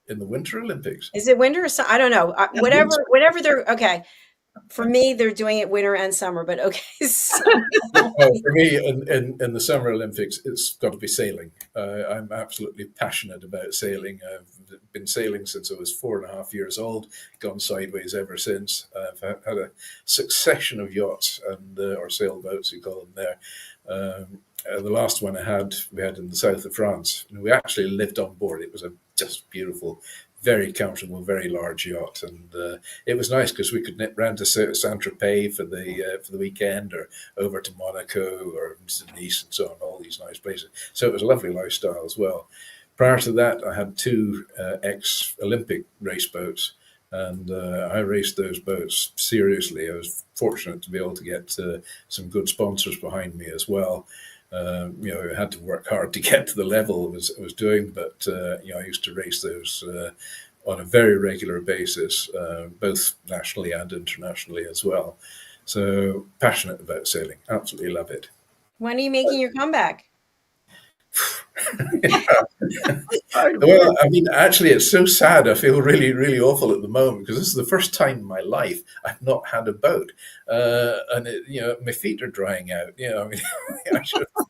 In the Winter Olympics? Is it winter or summer? I don't know. Whatever they're, okay. For me, they're doing it winter and summer, but okay. So. For me, in the Summer Olympics, it's got to be sailing. I'm absolutely passionate about sailing. I've been sailing since I was 4.5 years old, gone sideways ever since. I've had a succession of yachts and or sailboats, you call them there. The last one we had in the south of France. And we actually lived on board. It was a just beautiful, very comfortable, very large yacht, and it was nice because we could nip round to Saint-Tropez for the weekend, or over to Monaco or to Nice and so on, all these nice places. So it was a lovely lifestyle as well. Prior to that, I had 2 ex-Olympic race boats, and I raced those boats seriously. I was fortunate to be able to get some good sponsors behind me as well. I had to work hard to get to the level I was doing, but I used to race those on a very regular basis, both nationally and internationally as well. So passionate about sailing, absolutely love it. When are you making your comeback? Well, I mean, actually, it's so sad. I feel really, really awful at the moment because this is the first time in my life I've not had a boat, and my feet are drying out. I mean, I should have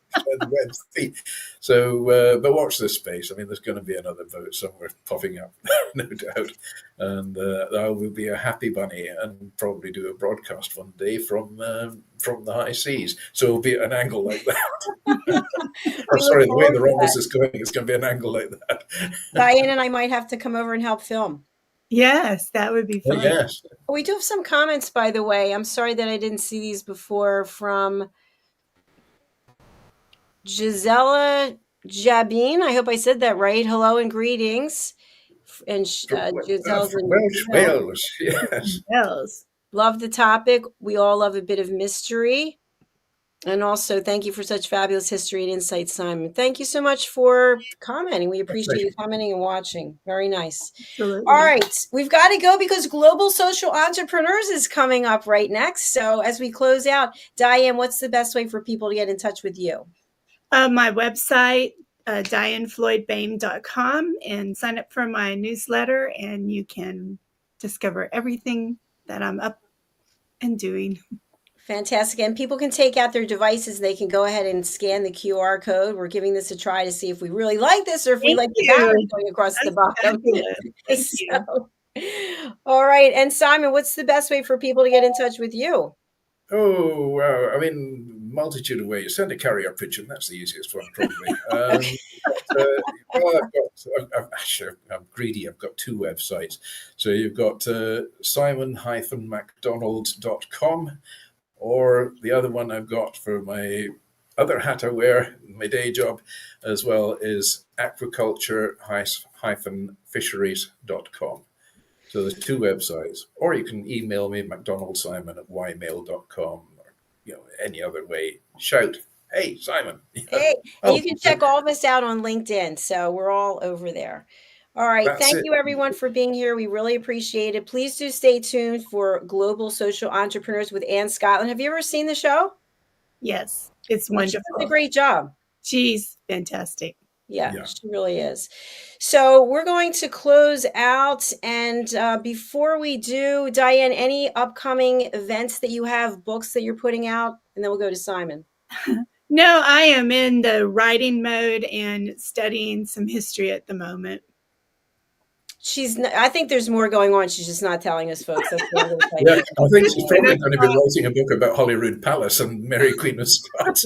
wet feet. So, but watch this space. I mean, there's going to be another boat somewhere popping up, no doubt, and I will be a happy bunny and probably do a broadcast one day from the high seas. So it'll be at an angle like that. Sorry, the way the rhombus is going, it's going to be an angle like that. Diane and I might have to come over and help film. Yes, that would be fun. Yes. We do have some comments, by the way. I'm sorry that I didn't see these before, from Gisela Jabin. I hope I said that right. Hello and greetings. And Giselle's in Wales. Yes. Wales. Love the topic. We all love a bit of mystery. And also, thank you for such fabulous history and insight, Simon. Thank you so much for commenting. We appreciate you commenting and watching. Very nice. Absolutely. All right. We've got to go because Global Social Entrepreneurs is coming up right next. So as we close out, Diane, what's the best way for people to get in touch with you? My website, DIANNFLOYDBOEHM, and sign up for my newsletter, and you can discover everything that I'm up and doing. Fantastic. And people can take out their devices. They can go ahead and scan the QR code. We're giving this a try to see if we really like this or if we Thank like the you. banners going across the That's bottom. fabulous. Thank you. So, all right. And Simon, what's the best way for people to get in touch with you? Oh, wow. I mean, multitude of ways. Send a carrier pigeon. That's the easiest one, probably. Well, actually, I'm greedy. I've got two websites. So you've got simon-macdonald.com, or the other one I've got for my other hat I wear, my day job as well, is aquaculture-fisheries.com. So there's two websites, or you can email me, macdonaldsimon@ymail.com, or any other way. Shout, hey, Simon. Hey, and you can check all of us out on LinkedIn. So we're all over there. All right. That's Thank it. you, everyone, for being here. We really appreciate it. Please do stay tuned for Global Social Entrepreneurs with Ann Scotland. Have you ever seen the show? Yes, it's She wonderful. does a great job. She's fantastic. Yeah, she really is. So we're going to close out. And before we do, DIANN, any upcoming events that you have, books that you're putting out? And then we'll go to Simon. No, I am in the writing mode and studying some history at the moment. I think there's more going on. She's just not telling us, folks. That's what I'm gonna tell you. Yeah, I think she's probably going to be writing a book about Holyrood Palace and Mary Queen of Scots.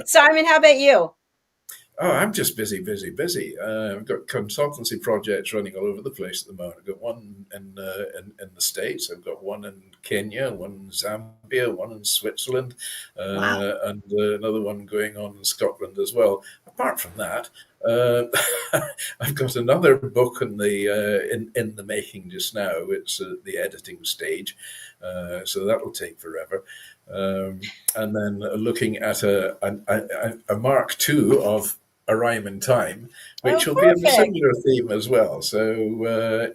Simon, how about you? Oh, I'm just busy. I've got consultancy projects running all over the place at the moment. I've got one in the States. I've got one in Kenya, one in Zambia, one in Switzerland, and another one going on in Scotland as well. Apart from that, I've got another book in the making just now. It's at the editing stage, so that will take forever. And then looking at a Mark II of A Rhyme in Time, which will be a similar theme as well. So I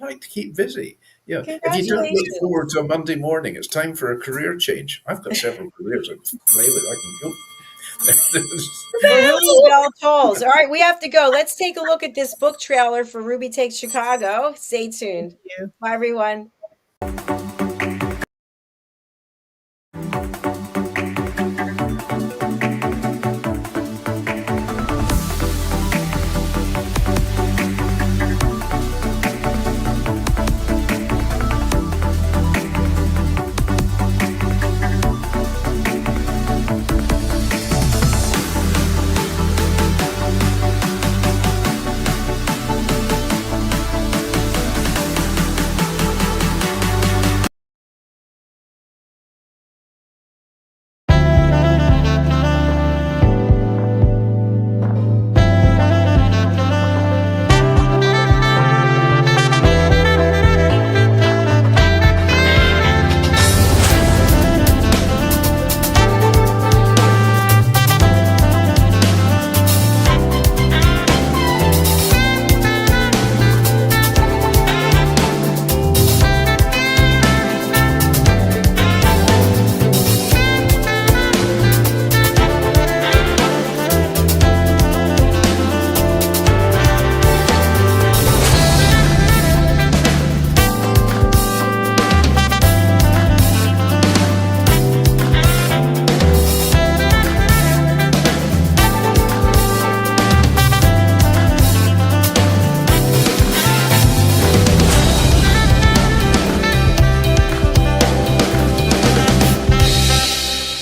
like to keep busy. Yeah, if you don't look forward to a Monday morning, it's time for a career change. I've got several careers I can play with. I can go. Ruby Bell Tolls. All right, we have to go. Let's take a look at this book trailer for Ruby Takes Chicago. Stay tuned. Thank you. Bye, everyone.